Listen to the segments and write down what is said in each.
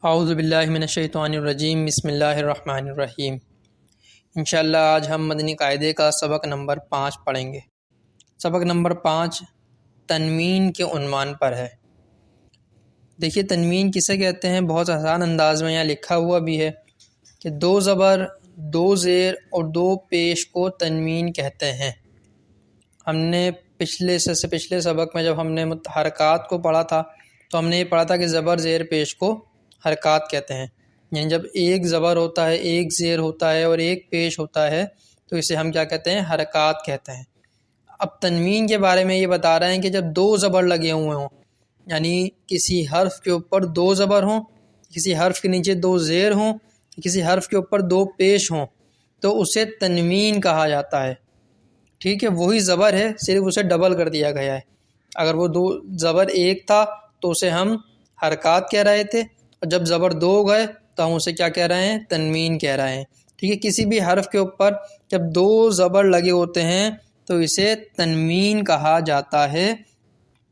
اعوذ باللہ من الشیطان الرجیم بسم اللہ الرحمن الرحیم۔ انشاءاللہ آج ہم مدنی قاعدے کا سبق نمبر 5 پڑھیں گے۔ سبق نمبر 5 تنوین کے عنوان پر ہے۔ دیکھیے تنوین کسے کہتے ہیں، بہت آسان انداز میں یہاں لکھا ہوا بھی ہے کہ 2 زبر 2 زیر اور 2 پیش کو تنوین کہتے ہیں۔ ہم نے پچھلے سبق میں جب ہم نے حرکات کو پڑھا تھا تو ہم نے یہ پڑھا تھا کہ زبر زیر پیش کو حرکات کہتے ہیں، یعنی جب ایک زبر ہوتا ہے، ایک زیر ہوتا ہے اور ایک پیش ہوتا ہے تو اسے ہم کیا کہتے ہیں، حرکات کہتے ہیں۔ اب تنوین کے بارے میں یہ بتا رہے ہیں کہ جب 2 زبر لگے ہوئے ہوں، یعنی کسی حرف کے اوپر 2 زبر ہوں، کسی حرف کے نیچے 2 زیر ہوں، کسی حرف کے اوپر 2 پیش ہوں تو اسے تنوین کہا جاتا ہے۔ ٹھیک ہے، وہی زبر ہے، صرف اسے ڈبل کر دیا گیا ہے۔ اگر وہ 2 زبر ایک تھا تو اسے ہم حرکات کہہ رہے تھے، اور جب زبر 2 گئے تو ہم اسے کیا کہہ رہے ہیں، تنوین کہہ رہے ہیں۔ ٹھیک ہے، کسی بھی حرف کے اوپر جب 2 زبر لگے ہوتے ہیں تو اسے تنوین کہا جاتا ہے،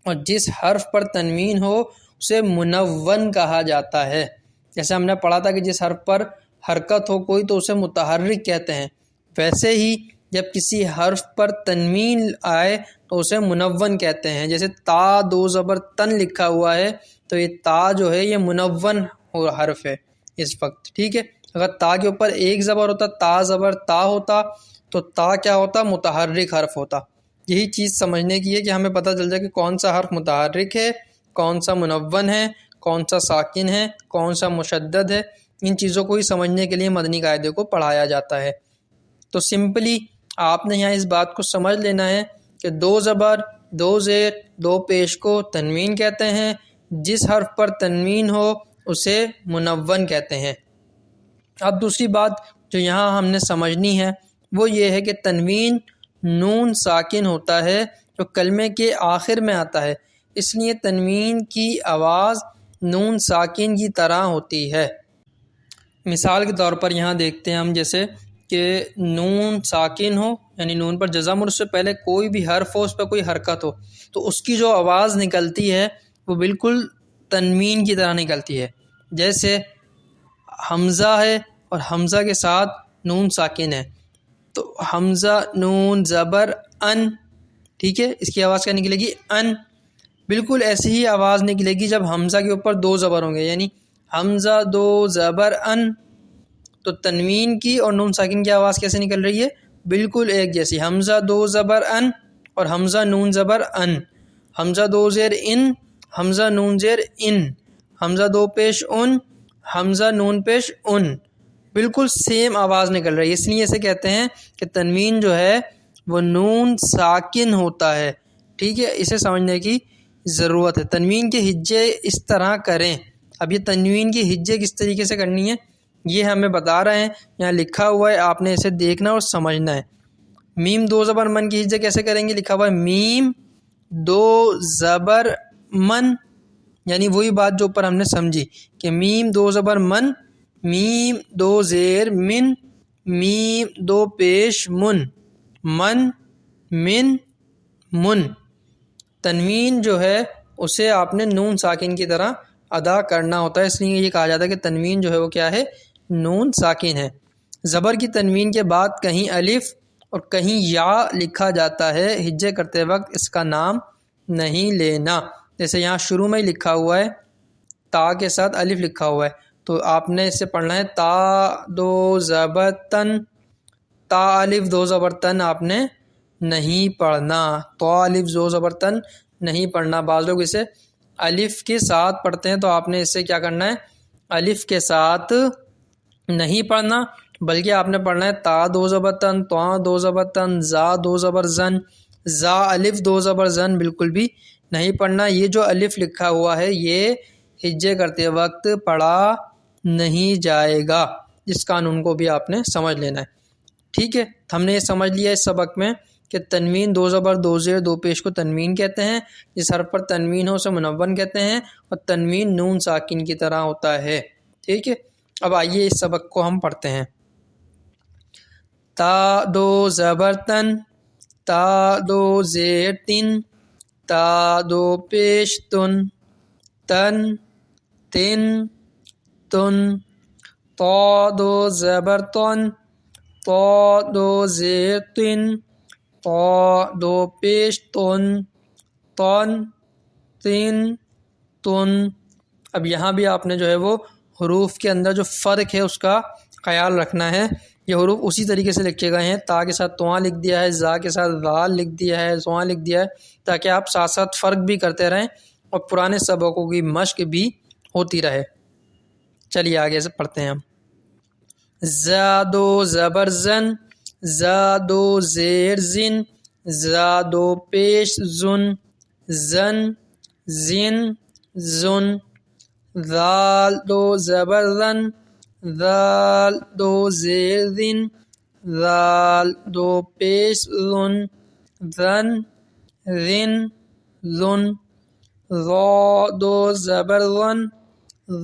اور جس حرف پر تنوین ہو اسے منون کہا جاتا ہے۔ جیسے ہم نے پڑھا تھا کہ جس حرف پر حرکت ہو کوئی تو اسے متحرک کہتے ہیں، ویسے ہی جب کسی حرف پر تنوین آئے تو اسے منون کہتے ہیں۔ جیسے تا 2 زبر تن لکھا ہوا ہے تو یہ تا جو ہے یہ منون حرف ہے اس وقت۔ ٹھیک ہے، اگر تا کے اوپر ایک زبر ہوتا، تا زبر تا ہوتا تو تا کیا ہوتا، متحرک حرف ہوتا۔ یہی چیز سمجھنے کی ہے کہ ہمیں پتہ چل جائے کہ کون سا حرف متحرک ہے، کون سا منون ہے، کون سا ساکن ہے، کون سا مشدد ہے۔ ان چیزوں کو ہی سمجھنے کے لیے مدنی قاعدے کو پڑھایا جاتا ہے۔ تو سمپلی آپ نے یہاں اس بات کو سمجھ لینا ہے کہ 2 زبر 2 زیر 2 پیش کو تنوین کہتے ہیں، جس حرف پر تنوین ہو اسے منون کہتے ہیں۔ اب دوسری بات جو یہاں ہم نے سمجھنی ہے وہ یہ ہے کہ تنوین نون ساکن ہوتا ہے جو کلمے کے آخر میں آتا ہے، اس لیے تنوین کی آواز نون ساکن کی طرح ہوتی ہے۔ مثال کے طور پر یہاں دیکھتے ہیں ہم، جیسے کہ نون ساکن ہو، یعنی نون پر جزم اور اس سے پہلے کوئی بھی حرف ہو، اس پہ کوئی حرکت ہو تو اس کی جو آواز نکلتی ہے وہ بالکل تنوین کی طرح نکلتی ہے۔ جیسے حمزہ ہے اور حمزہ کے ساتھ نون ساکن ہے تو حمزہ نون زبر ان، ٹھیک ہے، اس کی آواز کیا نکلے گی، ان۔ بالکل ایسی ہی آواز نکلے گی جب حمزہ کے اوپر 2 زبر ہوں گے، یعنی حمزہ 2 زبر ان، تو تنوین کی اور نون ساکن کی آواز کیسے نکل رہی ہے، بالکل ایک جیسی۔ حمزہ 2 زبر ان اور حمزہ نون زبر ان، حمزہ 2 زیر ان، حمزہ نون زیر ان، حمزہ 2 پیش ان، حمزہ نون پیش ان، بالکل سیم آواز نکل رہی ہے۔ اس لیے اسے کہتے ہیں کہ تنوین جو ہے وہ نون ساکن ہوتا ہے۔ ٹھیک ہے، اسے سمجھنے کی ضرورت ہے۔ تنوین کے ہجے اس طرح کریں۔ اب یہ تنوین کی ہجے کس طریقے سے کرنی ہے یہ ہمیں بتا رہے ہیں، یہاں لکھا ہوا ہے، آپ نے اسے دیکھنا اور سمجھنا ہے۔ میم 2 زبر من کی ہجے کیسے کریں گے، لکھا ہوا ہے میم 2 زبر من، یعنی وہی بات جو اوپر ہم نے سمجھی کہ میم 2 زبر من، میم 2 زیر من، میم 2 پیش من، من من من۔ تنوین جو ہے اسے آپ نے نون ساکن کی طرح ادا کرنا ہوتا ہے، اس لیے یہ کہا جاتا ہے کہ تنوین جو ہے وہ کیا ہے، نون ساکن ہے۔ زبر کی تنوین کے بعد کہیں الف اور کہیں یا لکھا جاتا ہے، ہجے کرتے وقت اس کا نام نہیں لینا۔ جیسے یہاں شروع میں ہی لکھا ہوا ہے، تا کے ساتھ الف لکھا ہوا ہے تو آپ نے اسے پڑھنا ہے تا 2 زبر تن، تا الف 2 زبر تن آپ نے نہیں پڑھنا، تو الف 2 زبر تن نہیں پڑھنا۔ بعض لوگ اسے الف کے ساتھ پڑھتے ہیں تو آپ نے اسے کیا کرنا ہے، الف کے ساتھ نہیں پڑھنا، بلکہ آپ نے پڑھنا ہے تا 2 زبر تن، تو 2 زبر تن، زا 2 زبر زن، زا الف 2 زبر زن بالکل بھی نہیں پڑھنا۔ یہ جو الف لکھا ہوا ہے یہ ہجے کرتے وقت پڑھا نہیں جائے گا، اس قانون کو بھی آپ نے سمجھ لینا ہے۔ ٹھیک ہے، ہم نے یہ سمجھ لیا اس سبق میں کہ تنوین 2 زبر 2 زیر 2 پیش کو تنوین کہتے ہیں، جس حرف پر تنوین ہو اسے منون کہتے ہیں، اور تنوین نون ساکن کی طرح ہوتا ہے۔ ٹھیک ہے، اب آئیے اس سبق کو ہم پڑھتے ہیں۔ تا 2 زبر تن، تا 2 زیر تن، تا 2 پیش تن، تن تن تن، طا دو زبر تن، طا دو زیر تن، طا دو پیش تن، تن تن تن۔ اب یہاں بھی آپ نے جو ہے وہ حروف کے اندر جو فرق ہے اس کا خیال رکھنا ہے۔ یہ حروف اسی طریقے سے لکھے گئے ہیں، تا کے ساتھ تواں لکھ دیا ہے، زا کے ساتھ ذال لکھ دیا ہے، زواں لکھ دیا ہے، تاکہ آپ ساتھ ساتھ فرق بھی کرتے رہیں اور پرانے سبقوں کی مشق بھی ہوتی رہے۔ چلیے آگے سے پڑھتے ہیں ہم۔ زادو زبر زن، زادو زیر زن، زادو پیش زن، زن زن زن۔ ذال دو زبر زن، ذال دو زیر زن، ذال دو پیش زن، زن زن زن۔ ذا دو زبر زن،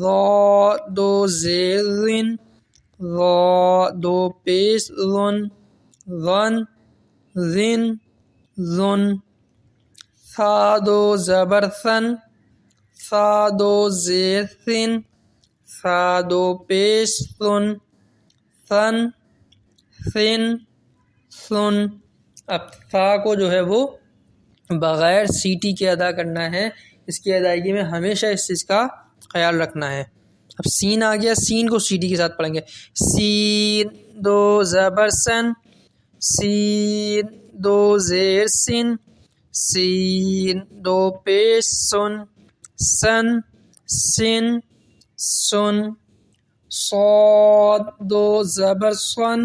ذا دو زیر زن، ذا دو پیش زن، زن زن زن۔ ثا دو زبر ثن، ثا دو زیر ثن، ثا دو پیش ثن، ثن ثن ثن۔ اب ثا کو جو ہے وہ بغیر سیٹی کے ادا کرنا ہے، اس کی ادائیگی میں ہمیشہ اس چیز کا خیال رکھنا ہے۔ اب سین آ گیا، سین کو سیٹی کے ساتھ پڑھیں گے۔ سین دو زبر سن، سین دو زیر سن، سین دو پیش سن، سن سن سن۔ صاد دو زبر سن،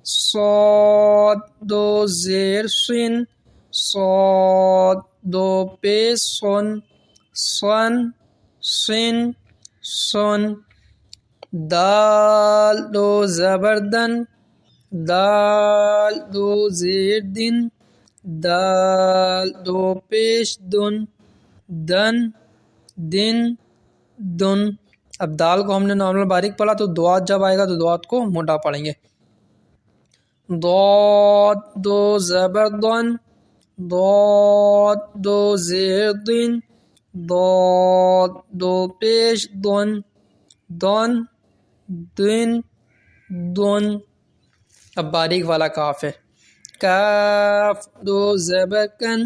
صاد دو زیر سن، صاد دو پیش سن، سن سن سن۔ دال دو زبر دن، دال دو زیر دن، دال دو پیش دن، دن دن دن۔ اب دال کو ہم نے نارمل باریک پڑھا، تو دوات جب آئے گا تو دوات کو موٹا پڑھیں گے۔ ضاد دو زبر دن، ضاد دو زیر دن، ضاد دو پیش دن، دن دن دن۔ اب باریک والا کاف ہے۔ کاف دو زبر کن،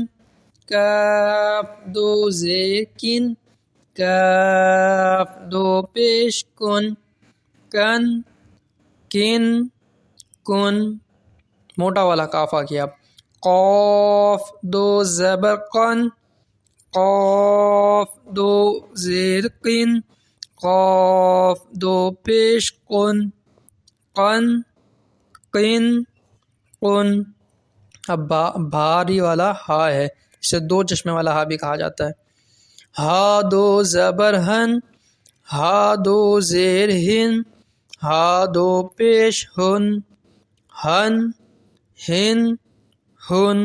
کاف دو زیر کن، کاف دو پیش کن، کن کن کن۔ موٹا والا کاف آ گیا۔ اب قاف دو زبر قن، قاف دو زیر قن، قاف دو پیش قن، قن قن قن۔ اب بھاری والا ہا ہے، اسے دو چشمے والا ہا بھی کہا جاتا ہے۔ ہا دو زبر ہن، ہا دو زیر ہن، ہا دو پیش ہن، ہن ہن ہن۔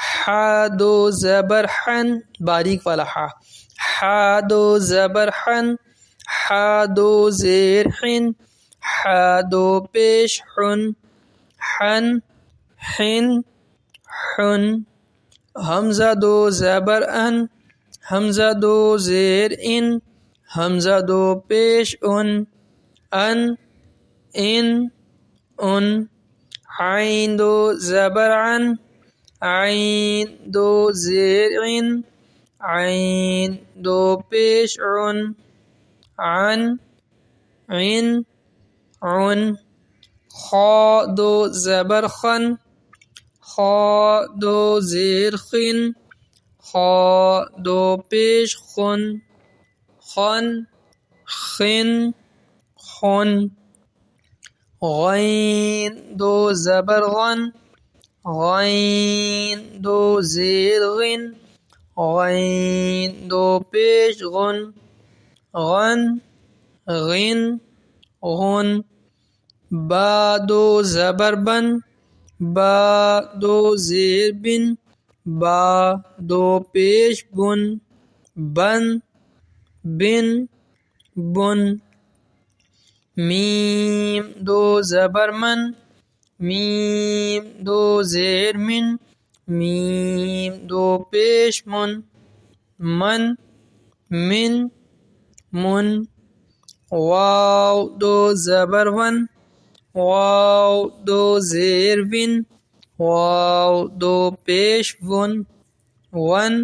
ہا دو زبر حن، باریک والا ہا، ہا دو زبر حن، ہا دو زیر حن، ہا دو پیش حن، حن حن حن۔ حمزہ دو زبر ان، حمزہ دو زیر ان، حمزہ دو پیش ان، ان ان ان۔ عین دو زبر عن، عین دو زیر عن، عین دو پیش عن، عن عن عن۔ خا دو زبر خن، خا دو زیر خن، خا دو پیش خن، خن خن خن۔ غین دو زبر غن، غین دو زیر غن، غین دو پیش غن، غن غن غن۔ با دو زبر بن، با دو زیر بن، با دو پیش بن، بن بن بن۔ میم دو زبر من، میم دو زیر من، میم دو پیش من، من من من۔ واو دو زبر ون، واو دو زیر ون، واو دو پیش ون، ون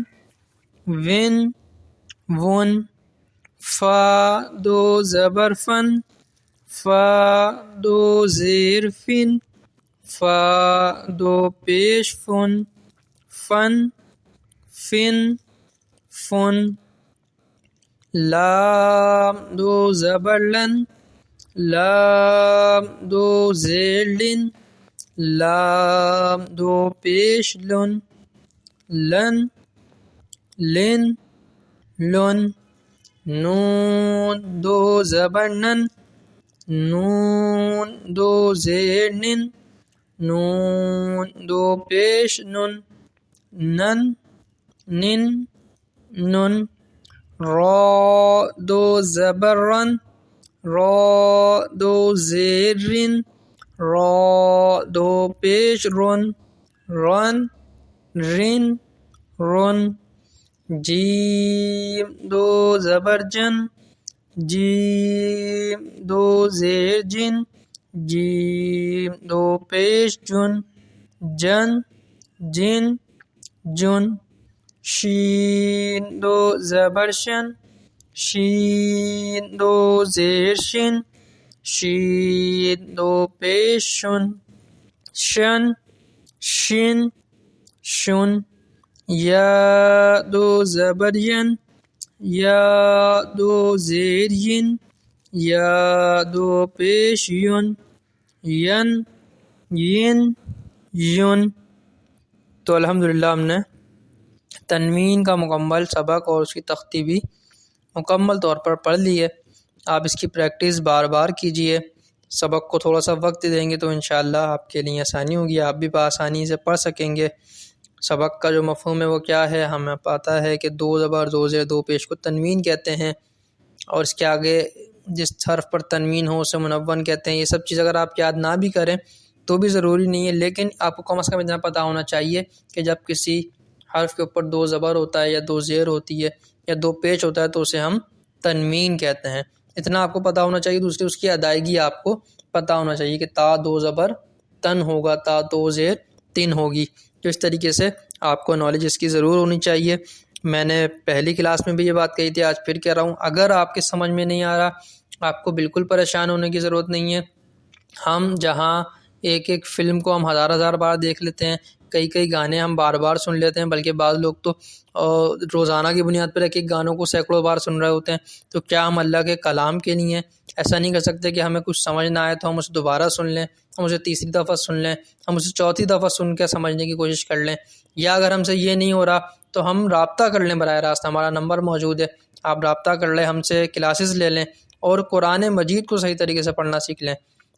ون ون. فا دو زبر فن، فا دو زیر فن، فا دو پیش فن، فن فن فن. لام دو زبر لن، لام دو زیر لن، لام دو پیش لن، لن لن لن. نون دو زبر نن، نون دو زیر نن، نون دو پیش نن، نن نن نن. را دو زبر رن، را دو زیر رن، را دو پیش رن، رن رن رن. جیم دو زبر جن، جیم دو زیر جن، جیم دو پیش جن، جن جن جن. شین دو زبر شن، شین دو زیر شن، شین دو پیش شن، شن شن شن. یا دو زبر ین، یا دو زیر ین، یا دو پیش یون، ین ین یون. تو الحمدللہ ہم نے تنوین کا مکمل سبق اور اس کی تختی بھی مکمل طور پر پڑھ لی ہے. آپ اس کی پریکٹس بار بار کیجئے. سبق کو تھوڑا سا وقت دیں گے تو انشاءاللہ آپ کے لیے آسانی ہوگی، آپ بھی بآسانی سے پڑھ سکیں گے. سبق کا جو مفہوم ہے وہ کیا ہے؟ ہمیں پتہ ہے کہ دو زبر دو زیر دو پیش کو تنوین کہتے ہیں، اور اس کے آگے جس حرف پر تنوین ہو اسے منون کہتے ہیں. یہ سب چیز اگر آپ یاد نہ بھی کریں تو بھی ضروری نہیں ہے، لیکن آپ کو کم از کم اتنا پتہ ہونا چاہیے کہ جب کسی حرف کے اوپر دو زبر ہوتا ہے یا دو زیر ہوتی ہے یا دو پیش ہوتا ہے تو اسے ہم تنوین کہتے ہیں. اتنا آپ کو پتہ ہونا چاہیے. دوسری اس کی ادائیگی آپ کو پتہ ہونا چاہیے کہ تا دو زبر تن ہوگا، تا دو زیر تن ہوگی. تو اس طریقے سے آپ کو نالج اس کی ضرور ہونی چاہیے. میں نے پہلی کلاس میں بھی یہ بات کہی تھی، آج پھر کہہ رہا ہوں، اگر آپ کے سمجھ میں نہیں آ رہا آپ کو بالکل پریشان ہونے کی ضرورت نہیں ہے. ہم جہاں ایک ایک فلم کو ہم ہزار ہزار بار دیکھ لیتے ہیں، کئی گانے ہم بار بار سن لیتے ہیں، بلکہ بعض لوگ تو روزانہ کی بنیاد پر ایک ایک گانوں کو سینکڑوں بار سن رہے ہوتے ہیں. تو کیا ہم اللہ کے کلام کے لیے ایسا نہیں کر سکتے کہ ہمیں کچھ سمجھ نہ آئے تو ہم اسے دوبارہ سن لیں، ہم اسے تیسری دفعہ سن لیں، ہم اسے چوتھی دفعہ سن کے سمجھنے کی کوشش کر لیں؟ یا اگر ہم سے یہ نہیں ہو رہا تو ہم رابطہ کر لیں براہ راست، ہمارا نمبر موجود ہے، آپ رابطہ کر لیں، ہم سے کلاسز لے لیں اور قرآن مجید کو صحیح طریقے سے پڑھنا سیکھ لیں.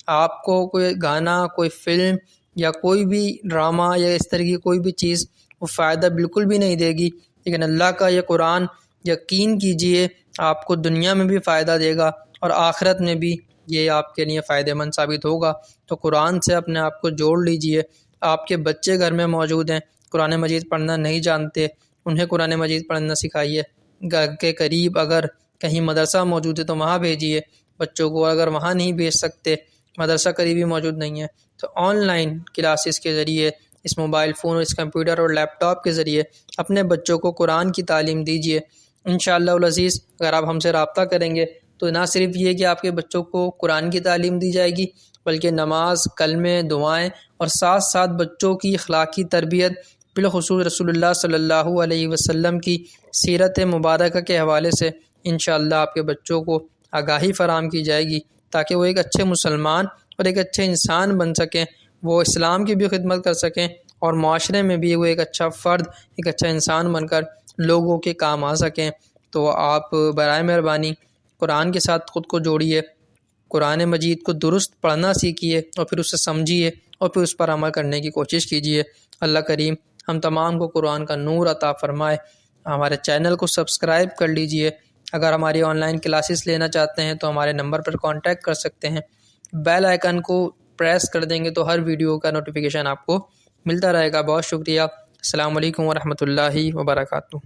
آپ کو کوئی گانا، کوئی فلم یا کوئی بھی ڈرامہ یا اس طرح کی کوئی بھی چیز وہ فائدہ بالکل بھی نہیں دے گی، لیکن اللہ کا یہ قرآن یقین کیجئے آپ کو دنیا میں بھی فائدہ دے گا اور آخرت میں بھی یہ آپ کے لیے فائدہ مند ثابت ہوگا. تو قرآن سے اپنے آپ کو جوڑ لیجئے. آپ کے بچے گھر میں موجود ہیں، قرآن مجید پڑھنا نہیں جانتے، انہیں قرآن مجید پڑھنا سکھائیے. گھر کے قریب اگر کہیں مدرسہ موجود ہے تو وہاں بھیجیے بچوں کو. اگر وہاں نہیں بھیج سکتے، مدرسہ قریبی موجود نہیں ہے، تو آن لائن کلاسز کے ذریعے اس موبائل فون اور اس کمپیوٹر اور لیپ ٹاپ کے ذریعے اپنے بچوں کو قرآن کی تعلیم دیجیے. انشاءاللہ العزیز اگر آپ ہم سے رابطہ کریں گے تو نہ صرف یہ کہ آپ کے بچوں کو قرآن کی تعلیم دی جائے گی، بلکہ نماز، کلمے، دعائیں اور ساتھ ساتھ بچوں کی اخلاقی تربیت، بالخصوص رسول اللہ صلی اللہ علیہ وسلم کی سیرت مبارکہ کے حوالے سے انشاءاللہ آپ کے بچوں کو آگاہی فراہم کی جائے گی، تاکہ وہ ایک اچھے مسلمان اور ایک اچھے انسان بن سکیں، وہ اسلام کی بھی خدمت کر سکیں اور معاشرے میں بھی وہ ایک اچھا فرد، ایک اچھا انسان بن کر لوگوں کے کام آ سکیں. تو آپ برائے مہربانی قرآن کے ساتھ خود کو جوڑیے، قرآن مجید کو درست پڑھنا سیکھیے اور پھر اسے سمجھیے اور پھر اس پر عمل کرنے کی کوشش کیجیے. اللہ کریم ہم تمام کو قرآن کا نور عطا فرمائے. ہمارے چینل کو سبسکرائب کر لیجئے. اگر ہماری آن لائن کلاسز لینا چاہتے ہیں تو ہمارے نمبر پر کانٹیکٹ کر سکتے ہیں. بیل آئیکن کو پریس کر دیں گے تو ہر ویڈیو کا نوٹیفیکیشن آپ کو ملتا رہے گا. بہت شکریہ. السلام علیکم ورحمۃ اللہ وبرکاتہ.